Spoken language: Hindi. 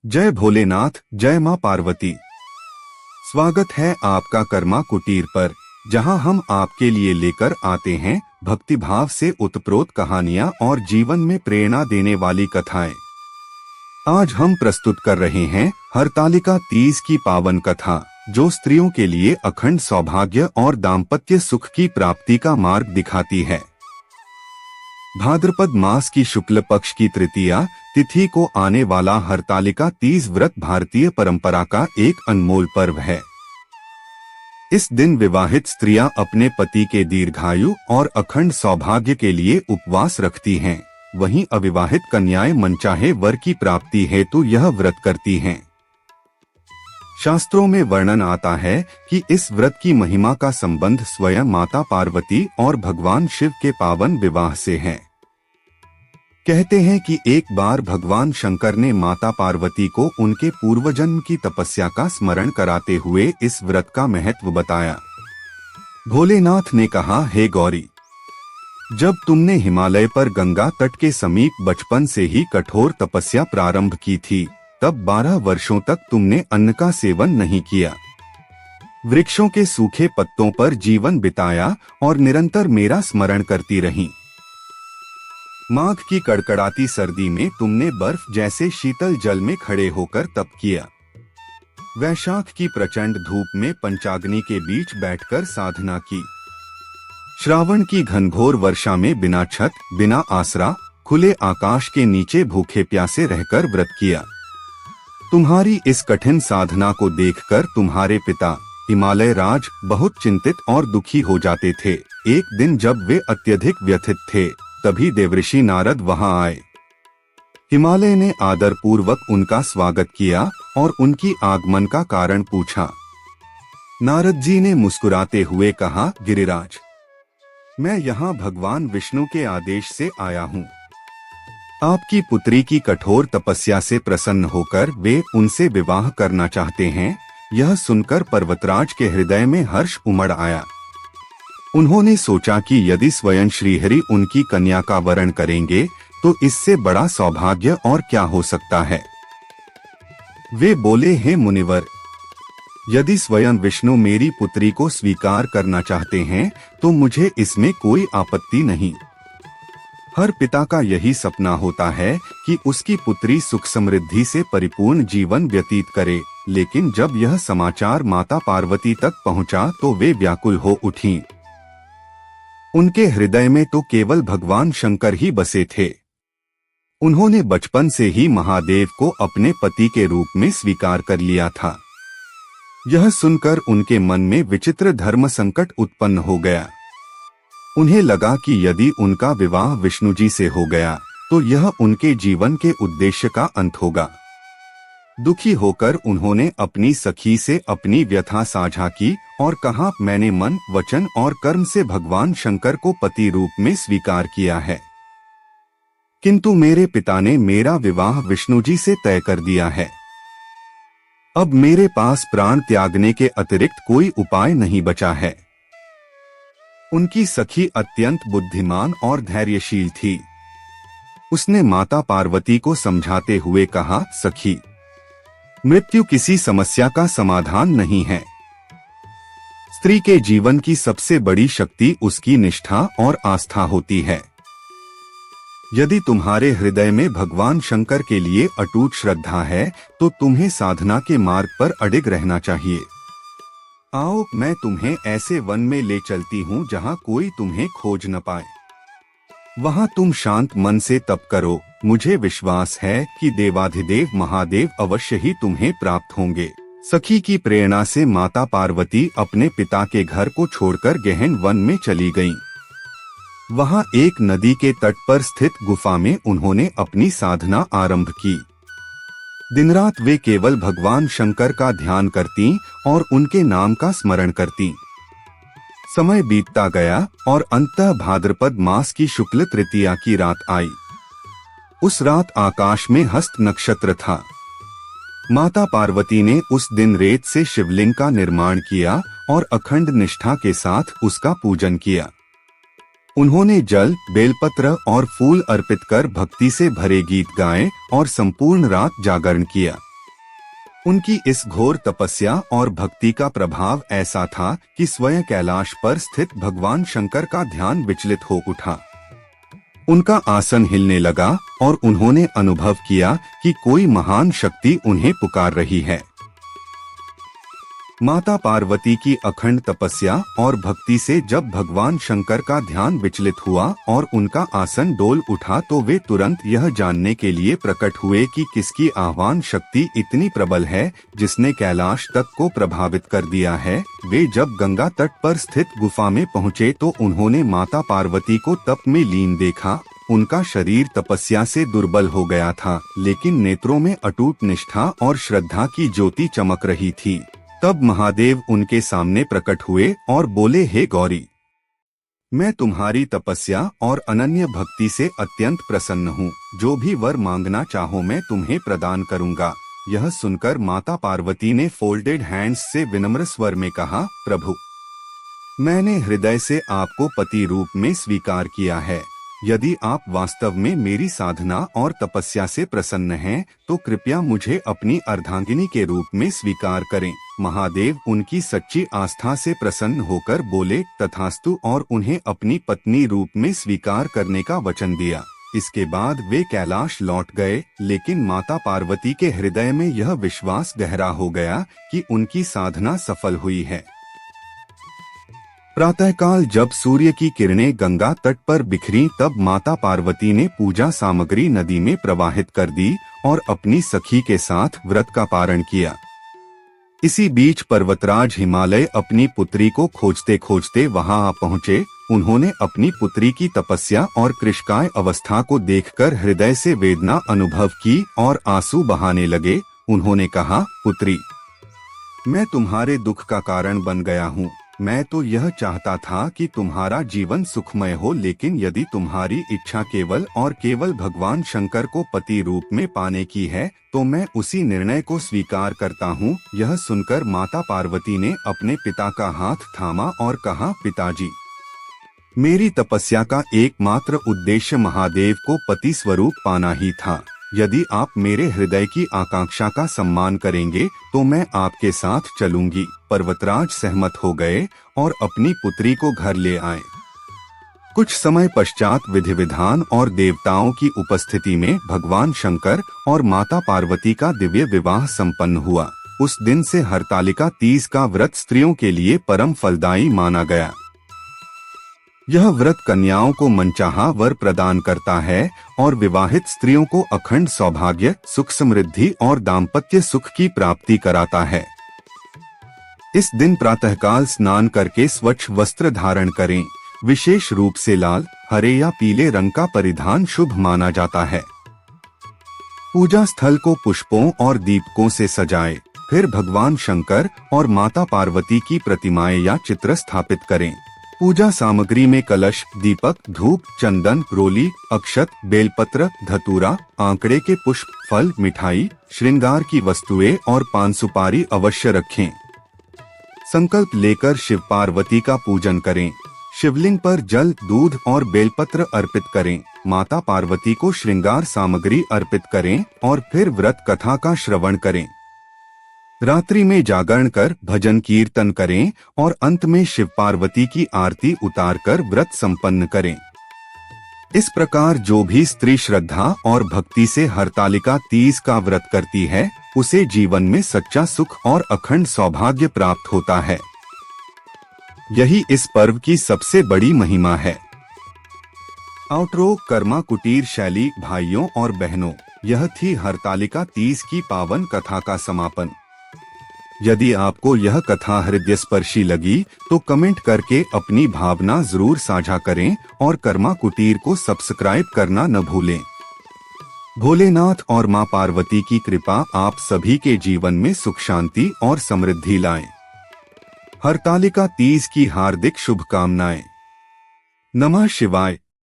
जय भोलेनाथ, जय मां पार्वती। स्वागत है आपका कर्मा कुटीर पर, जहां हम आपके लिए लेकर आते हैं भक्तिभाव से उत्प्रोत कहानियां और जीवन में प्रेरणा देने वाली कथाएं। आज हम प्रस्तुत कर रहे हैं हरतालिका तीज की पावन कथा, जो स्त्रियों के लिए अखंड सौभाग्य और दाम्पत्य सुख की प्राप्ति का मार्ग दिखाती है। भाद्रपद मास की शुक्ल पक्ष की तृतीया तिथि को आने वाला हरतालिका तीज व्रत भारतीय परंपरा का एक अनमोल पर्व है। इस दिन विवाहित स्त्रियां अपने पति के दीर्घायु और अखंड सौभाग्य के लिए उपवास रखती हैं। वहीं अविवाहित कन्याएं मनचाहे वर की प्राप्ति हेतु यह व्रत करती हैं। शास्त्रों में वर्णन आता है कि इस व्रत की महिमा का संबंध स्वयं माता पार्वती और भगवान शिव के पावन विवाह से है। कहते हैं कि एक बार भगवान शंकर ने माता पार्वती को उनके पूर्वजन्म की तपस्या का स्मरण कराते हुए इस व्रत का महत्व बताया। भोलेनाथ ने कहा, हे गौरी, जब तुमने हिमालय पर गंगा तट के समीप बचपन से ही कठोर तपस्या प्रारंभ की थी, तब 12 वर्षों तक तुमने अन्न का सेवन नहीं किया, वृक्षों के सूखे पत्तों पर जीवन बिताया और निरंतर मेरा स्मरण करती रहीं। माघ की कड़कड़ाती सर्दी में तुमने बर्फ जैसे शीतल जल में खड़े होकर तप किया। वैशाख की प्रचंड धूप में पंचाग्नि के बीच बैठकर साधना की। श्रावण की घनघोर वर्षा में बिना छत, बिना आसरा, खुले आकाश के नीचे भूखे प्यासे रहकर व्रत किया। तुम्हारी इस कठिन साधना को देखकर तुम्हारे पिता हिमालय राज बहुत चिंतित और दुखी हो जाते थे। एक दिन जब वे अत्यधिक व्यथित थे, तभी देवऋषि नारद वहां आए। हिमालय ने आदर पूर्वक उनका स्वागत किया और उनकी आगमन का कारण पूछा। नारद जी ने मुस्कुराते हुए कहा, गिरिराज, मैं यहाँ भगवान विष्णु के आदेश से आया हूँ। आपकी पुत्री की कठोर तपस्या से प्रसन्न होकर वे उनसे विवाह करना चाहते हैं। यह सुनकर पर्वतराज के हृदय में हर्ष उमड़ आया। उन्होंने सोचा कि यदि स्वयं श्रीहरि उनकी कन्या का वरण करेंगे तो इससे बड़ा सौभाग्य और क्या हो सकता है। वे बोले, हे मुनिवर, यदि स्वयं विष्णु मेरी पुत्री को स्वीकार करना चाहते हैं तो मुझे इसमें कोई आपत्ति नहीं। हर पिता का यही सपना होता है कि उसकी पुत्री सुख समृद्धि से परिपूर्ण जीवन व्यतीत करे, लेकिन जब यह समाचार माता पार्वती तक पहुंचा तो वे व्याकुल हो उठीं। उनके हृदय में तो केवल भगवान शंकर ही बसे थे। उन्होंने बचपन से ही महादेव को अपने पति के रूप में स्वीकार कर लिया था। यह सुनकर उनके मन में विचित्र धर्म संकट उत्पन्न हो गया। उन्हें लगा कि यदि उनका विवाह विष्णु जी से हो गया तो यह उनके जीवन के उद्देश्य का अंत होगा। दुखी होकर उन्होंने अपनी सखी से अपनी व्यथा साझा की और कहा, मैंने मन, वचन और कर्म से भगवान शंकर को पति रूप में स्वीकार किया है, किंतु मेरे पिता ने मेरा विवाह विष्णु जी से तय कर दिया है। अब मेरे पास प्राण त्यागने के अतिरिक्त कोई उपाय नहीं बचा है। उनकी सखी अत्यंत बुद्धिमान और धैर्यशील थी। उसने माता पार्वती को समझाते हुए कहा, सखी, मृत्यु किसी समस्या का समाधान नहीं है। स्त्री के जीवन की सबसे बड़ी शक्ति उसकी निष्ठा और आस्था होती है। यदि तुम्हारे हृदय में भगवान शंकर के लिए अटूट श्रद्धा है तो तुम्हें साधना के मार्ग पर अडिग रहना चाहिए। आओ, मैं तुम्हें ऐसे वन में ले चलती हूँ जहाँ कोई तुम्हें खोज न पाए। वहाँ तुम शांत मन से तप करो। मुझे विश्वास है कि देवाधिदेव महादेव अवश्य ही तुम्हें प्राप्त होंगे। सखी की प्रेरणा से माता पार्वती अपने पिता के घर को छोड़कर गहन वन में चली गईं। वहाँ एक नदी के तट पर स्थित गुफा में उन्होंने अपनी साधना आरंभ की। दिन रात वे केवल भगवान शंकर का ध्यान करती और उनके नाम का स्मरण करती। समय बीतता गया और अंततः भाद्रपद मास की शुक्ल तृतीया की रात आई। उस रात आकाश में हस्त नक्षत्र था। माता पार्वती ने उस दिन रेत से शिवलिंग का निर्माण किया और अखंड निष्ठा के साथ उसका पूजन किया। उन्होंने जल, बेलपत्र और फूल अर्पित कर भक्ति से भरे गीत गाए और संपूर्ण रात जागरण किया। उनकी इस घोर तपस्या और भक्ति का प्रभाव ऐसा था कि स्वयं कैलाश पर स्थित भगवान शंकर का ध्यान विचलित हो उठा। उनका आसन हिलने लगा और उन्होंने अनुभव किया कि कोई महान शक्ति उन्हें पुकार रही है। माता पार्वती की अखंड तपस्या और भक्ति से जब भगवान शंकर का ध्यान विचलित हुआ और उनका आसन डोल उठा तो वे तुरंत यह जानने के लिए प्रकट हुए कि किसकी आह्वान शक्ति इतनी प्रबल है जिसने कैलाश तक को प्रभावित कर दिया है। वे जब गंगा तट पर स्थित गुफा में पहुँचे तो उन्होंने माता पार्वती को तप में लीन देखा। उनका शरीर तपस्या से दुर्बल हो गया था, लेकिन नेत्रों में अटूट निष्ठा और श्रद्धा की ज्योति चमक रही थी। तब महादेव उनके सामने प्रकट हुए और बोले, हे गौरी, मैं तुम्हारी तपस्या और अनन्य भक्ति से अत्यंत प्रसन्न हूँ। जो भी वर मांगना चाहो मैं तुम्हें प्रदान करूँगा। यह सुनकर माता पार्वती ने फोल्डेड हैंड्स से विनम्र स्वर में कहा, प्रभु, मैंने हृदय से आपको पति रूप में स्वीकार किया है। यदि आप वास्तव में मेरी साधना और तपस्या से प्रसन्न हैं, तो कृपया मुझे अपनी अर्धांगिनी के रूप में स्वीकार करें। महादेव उनकी सच्ची आस्था से प्रसन्न होकर बोले, तथास्तु, और उन्हें अपनी पत्नी रूप में स्वीकार करने का वचन दिया। इसके बाद वे कैलाश लौट गए, लेकिन माता पार्वती के हृदय में यह विश्वास गहरा हो गया कि उनकी साधना सफल हुई है। प्रातःकाल जब सूर्य की किरणें गंगा तट पर बिखरी तब माता पार्वती ने पूजा सामग्री नदी में प्रवाहित कर दी और अपनी सखी के साथ व्रत का पारण किया। इसी बीच पर्वतराज हिमालय अपनी पुत्री को खोजते खोजते वहां आ पहुंचे। उन्होंने अपनी पुत्री की तपस्या और कृशकाय अवस्था को देखकर हृदय से वेदना अनुभव की और आंसू बहाने लगे। उन्होंने कहा, पुत्री, मैं तुम्हारे दुख का कारण बन गया हूँ। मैं तो यह चाहता था कि तुम्हारा जीवन सुखमय हो, लेकिन यदि तुम्हारी इच्छा केवल और केवल भगवान शंकर को पति रूप में पाने की है तो मैं उसी निर्णय को स्वीकार करता हूँ। यह सुनकर माता पार्वती ने अपने पिता का हाथ थामा और कहा, पिताजी, मेरी तपस्या का एकमात्र उद्देश्य महादेव को पति स्वरूप पाना ही था। यदि आप मेरे हृदय की आकांक्षा का सम्मान करेंगे तो मैं आपके साथ चलूंगी। पर्वतराज सहमत हो गए और अपनी पुत्री को घर ले आए। कुछ समय पश्चात विधि विधान और देवताओं की उपस्थिति में भगवान शंकर और माता पार्वती का दिव्य विवाह संपन्न हुआ। उस दिन से हरतालिका तीज का व्रत स्त्रियों के लिए परम फलदायी माना गया। यह व्रत कन्याओं को मनचाहा वर प्रदान करता है और विवाहित स्त्रियों को अखंड सौभाग्य, सुख समृद्धि और दाम्पत्य सुख की प्राप्ति कराता है। इस दिन प्रातःकाल स्नान करके स्वच्छ वस्त्र धारण करें। विशेष रूप से लाल, हरे या पीले रंग का परिधान शुभ माना जाता है। पूजा स्थल को पुष्पों और दीपकों से सजाएं। फिर भगवान शंकर और माता पार्वती की प्रतिमाएं या चित्र स्थापित करें। पूजा सामग्री में कलश, दीपक, धूप, चंदन, रोली, अक्षत, बेलपत्र, धतूरा, आंकड़े के पुष्प, फल, मिठाई, श्रृंगार की वस्तुएं और पान सुपारी अवश्य रखें। संकल्प लेकर शिव पार्वती का पूजन करें। शिवलिंग पर जल, दूध और बेलपत्र अर्पित करें। माता पार्वती को श्रृंगार सामग्री अर्पित करें और फिर व्रत कथा का श्रवण करें। रात्रि में जागरण कर भजन कीर्तन करें और अंत में शिव पार्वती की आरती उतारकर व्रत संपन्न करें। इस प्रकार जो भी स्त्री श्रद्धा और भक्ति से हरतालिका तीज का व्रत करती है उसे जीवन में सच्चा सुख और अखंड सौभाग्य प्राप्त होता है। यही इस पर्व की सबसे बड़ी महिमा है। आउटरो कर्मा कुटीर शैली। भाइयों और बहनों, यह थी हरतालिका तीज की पावन कथा का समापन। यदि आपको यह कथा हृदयस्पर्शी लगी तो कमेंट करके अपनी भावना जरूर साझा करें और कर्मा कुटीर को सब्सक्राइब करना न भूलें। भोलेनाथ और मां पार्वती की कृपा आप सभी के जीवन में सुख शांति और समृद्धि लाए। हरतालिका तीज की हार्दिक शुभकामनाएं। नमः शिवाय।